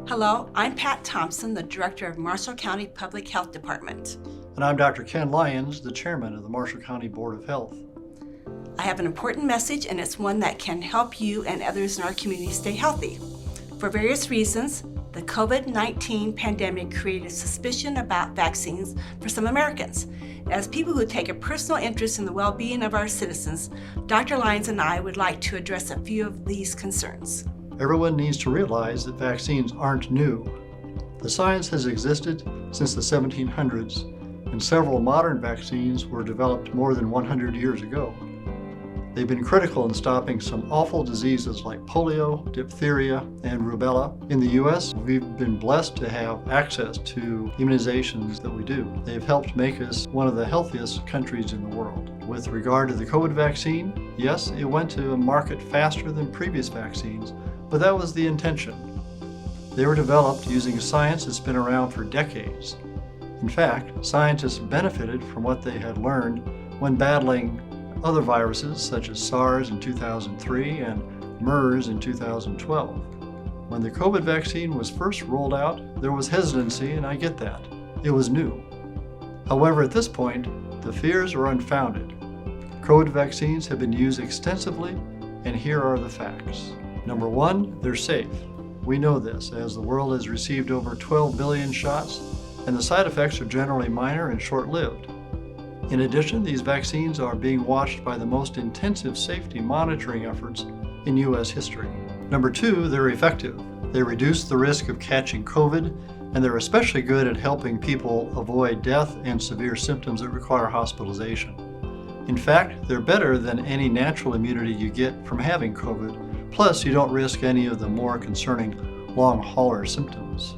Hello, I'm Pat Thompson, the Director of Marshall County Public Health Department. And I'm Dr. Ken Lyons, the Chairman of the Marshall County Board of Health. I have an important message, and it's one that can help you and others in our community stay healthy. For various reasons, the COVID-19 pandemic created suspicion about vaccines for some Americans. As people who take a personal interest in the well-being of our citizens, Dr. Lyons and I would like to address a few of these concerns. Everyone needs to realize that vaccines aren't new. The science has existed since the 1700s, and several modern vaccines were developed more than 100 years ago. They've been critical in stopping some awful diseases like polio, diphtheria, and rubella. In the U.S., we've been blessed to have access to immunizations that we do. They've helped make us one of the healthiest countries in the world. With regard to the COVID vaccine, yes, it went to a market faster than previous vaccines, but that was the intention. They were developed using science that's been around for decades. In fact, scientists benefited from what they had learned when battling other viruses such as SARS in 2003 and MERS in 2012. When the COVID vaccine was first rolled out, there was hesitancy, and I get that. It was new. However, at this point, the fears are unfounded. COVID vaccines have been used extensively, and here are the facts. Number one, they're safe. We know this, as the world has received over 12 billion shots, and the side effects are generally minor and short-lived. In addition, these vaccines are being watched by the most intensive safety monitoring efforts in U.S. history. Number two, they're effective. They reduce the risk of catching COVID, and they're especially good at helping people avoid death and severe symptoms that require hospitalization. In fact, they're better than any natural immunity you get from having COVID, plus you don't risk any of the more concerning long hauler symptoms.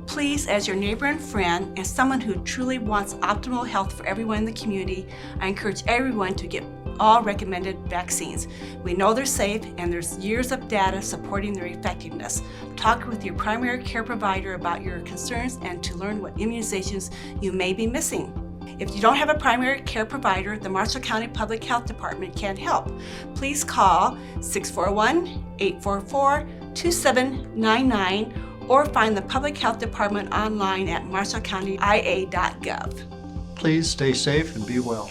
Please, as your neighbor and friend, and someone who truly wants optimal health for everyone in the community, I encourage everyone to get all recommended vaccines. We know they're safe, and there's years of data supporting their effectiveness. Talk with your primary care provider about your concerns and to learn what immunizations you may be missing. If you don't have a primary care provider, the Marshall County Public Health Department can help. Please call 641-844-2799 or find the Public Health Department online at marshallcountyia.gov. Please stay safe and be well.